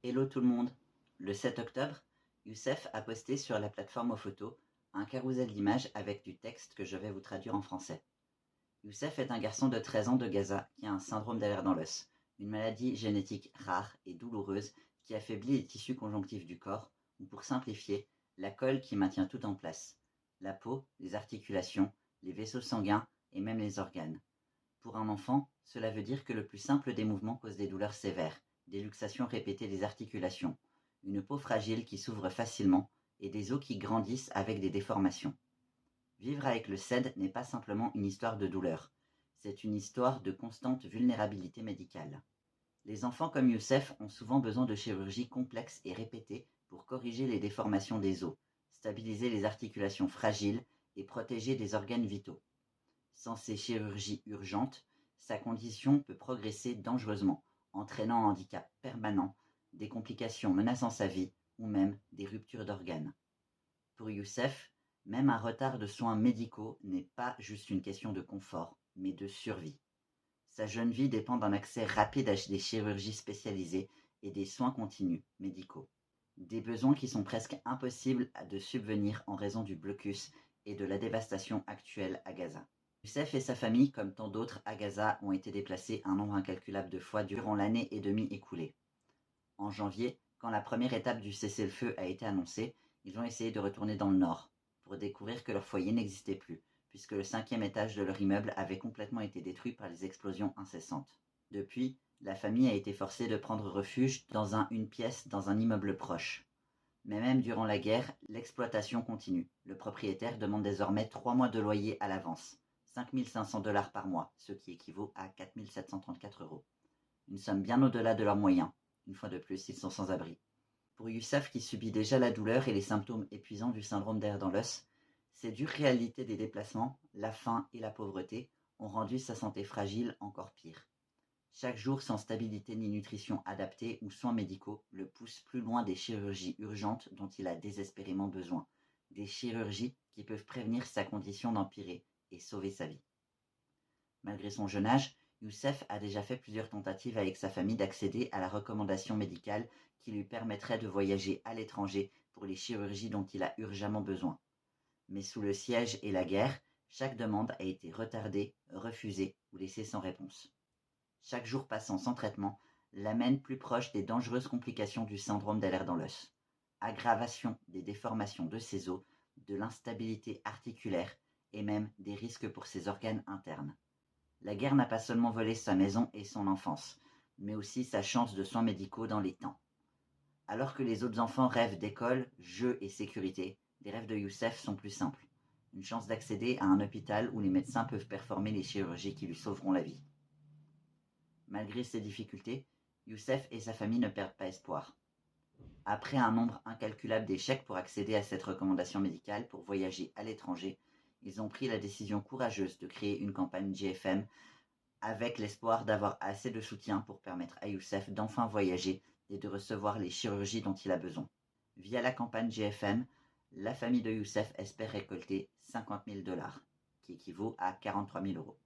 Hello tout le monde! Le 7 octobre, Youssef a posté sur la plateforme aux photos un carrousel d'images avec du texte que je vais vous traduire en français. Youssef est un garçon de 13 ans de Gaza qui a un syndrome d'Ehlers-Danlos, une maladie génétique rare et douloureuse qui affaiblit les tissus conjonctifs du corps, ou pour simplifier, la colle qui maintient tout en place, la peau, les articulations, les vaisseaux sanguins et même les organes. Pour un enfant, cela veut dire que le plus simple des mouvements cause des douleurs sévères, des luxations répétées des articulations, une peau fragile qui s'ouvre facilement et des os qui grandissent avec des déformations. Vivre avec le SED n'est pas simplement une histoire de douleur, c'est une histoire de constante vulnérabilité médicale. Les enfants comme Youssef ont souvent besoin de chirurgies complexes et répétées pour corriger les déformations des os, stabiliser les articulations fragiles et protéger des organes vitaux. Sans ces chirurgies urgentes, sa condition peut progresser dangereusement, entraînant un handicap permanent, des complications menaçant sa vie ou même des ruptures d'organes. Pour Youssef, même un retard de soins médicaux n'est pas juste une question de confort, mais de survie. Sa jeune vie dépend d'un accès rapide à des chirurgies spécialisées et des soins continus médicaux. Des besoins qui sont presque impossibles de subvenir en raison du blocus et de la dévastation actuelle à Gaza. Youssef et sa famille, comme tant d'autres à Gaza, ont été déplacés un nombre incalculable de fois durant l'année et demie écoulée. En janvier, quand la première étape du cessez-le-feu a été annoncée, ils ont essayé de retourner dans le nord, pour découvrir que leur foyer n'existait plus, puisque le 5e étage de leur immeuble avait complètement été détruit par les explosions incessantes. Depuis, la famille a été forcée de prendre refuge dans une pièce dans un immeuble proche. Mais même durant la guerre, l'exploitation continue. Le propriétaire demande désormais 3 mois de loyer à l'avance, 5 500 $ par mois, ce qui équivaut à 4 734 €. Une somme bien au-delà de leurs moyens. Une fois de plus, ils sont sans abri. Pour Youssef, qui subit déjà la douleur et les symptômes épuisants du syndrome d'Ehlers-Danlos, ces dures réalités des déplacements, la faim et la pauvreté ont rendu sa santé fragile encore pire. Chaque jour sans stabilité ni nutrition adaptée ou soins médicaux le pousse plus loin des chirurgies urgentes dont il a désespérément besoin, des chirurgies qui peuvent prévenir sa condition d'empirer et sauver sa vie. Malgré son jeune âge, Youssef a déjà fait plusieurs tentatives avec sa famille d'accéder à la recommandation médicale qui lui permettrait de voyager à l'étranger pour les chirurgies dont il a urgemment besoin. Mais sous le siège et la guerre, chaque demande a été retardée, refusée ou laissée sans réponse. Chaque jour passant sans traitement l'amène plus proche des dangereuses complications du syndrome d'Ehlers-Danlos. Aggravation des déformations de ses os, de l'instabilité articulaire et même des risques pour ses organes internes. La guerre n'a pas seulement volé sa maison et son enfance, mais aussi sa chance de soins médicaux dans les temps. Alors que les autres enfants rêvent d'école, jeux et sécurité, les rêves de Youssef sont plus simples. Une chance d'accéder à un hôpital où les médecins peuvent performer les chirurgies qui lui sauveront la vie. Malgré ces difficultés, Youssef et sa famille ne perdent pas espoir. Après un nombre incalculable d'échecs pour accéder à cette recommandation médicale pour voyager à l'étranger, ils ont pris la décision courageuse de créer une campagne GFM avec l'espoir d'avoir assez de soutien pour permettre à Youssef d'enfin voyager et de recevoir les chirurgies dont il a besoin. Via la campagne GFM, la famille de Youssef espère récolter 50 000 $, qui équivaut à 43 000 €.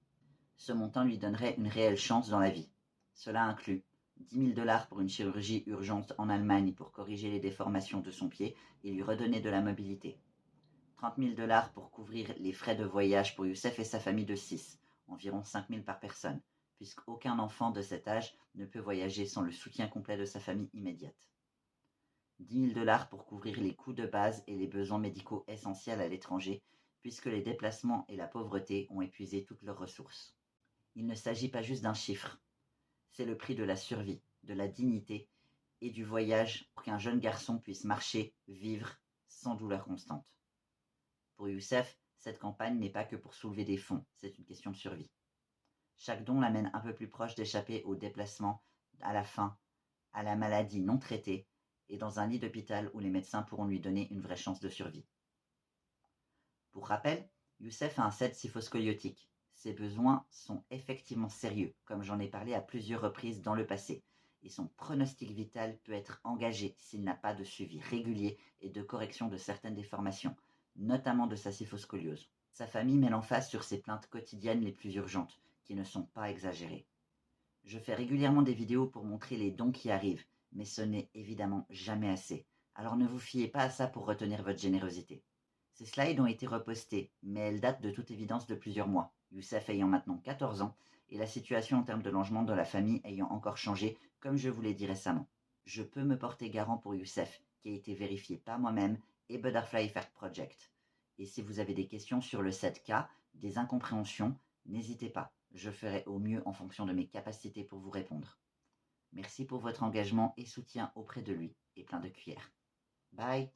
Ce montant lui donnerait une réelle chance dans la vie. Cela inclut 10 000 $ pour une chirurgie urgente en Allemagne pour corriger les déformations de son pied et lui redonner de la mobilité. 30 000 $ pour couvrir les frais de voyage pour Youssef et sa famille de 6, environ 5 000 par personne, puisqu'aucun enfant de cet âge ne peut voyager sans le soutien complet de sa famille immédiate. 10 000 $ pour couvrir les coûts de base et les besoins médicaux essentiels à l'étranger, puisque les déplacements et la pauvreté ont épuisé toutes leurs ressources. Il ne s'agit pas juste d'un chiffre, c'est le prix de la survie, de la dignité et du voyage pour qu'un jeune garçon puisse marcher, vivre sans douleur constante. Pour Youssef, cette campagne n'est pas que pour soulever des fonds, c'est une question de survie. Chaque don l'amène un peu plus proche d'échapper au déplacement, à la faim, à la maladie non traitée et dans un lit d'hôpital où les médecins pourront lui donner une vraie chance de survie. Pour rappel, Youssef a un SED sylphoscoliotique. Ses besoins sont effectivement sérieux, comme j'en ai parlé à plusieurs reprises dans le passé, et son pronostic vital peut être engagé s'il n'a pas de suivi régulier et de correction de certaines déformations, notamment de sa sylphoscoliose. Sa famille met l'emphase sur ses plaintes quotidiennes les plus urgentes, qui ne sont pas exagérées. Je fais régulièrement des vidéos pour montrer les dons qui arrivent, Mais ce n'est évidemment jamais assez. Alors ne vous fiez pas à ça pour retenir votre générosité. Ces slides ont été repostés, mais elles datent de toute évidence de plusieurs mois, Youssef ayant maintenant 14 ans, et la situation en termes de logement dans la famille ayant encore changé, comme je vous l'ai dit récemment. Je peux me porter garant pour Youssef, qui a été vérifié par moi-même et Butterfly Effect Project. Et si vous avez des questions sur le 7K, des incompréhensions, n'hésitez pas, je ferai au mieux en fonction de mes capacités pour vous répondre. Merci pour votre engagement et soutien auprès de lui, et plein de cuillères. Bye!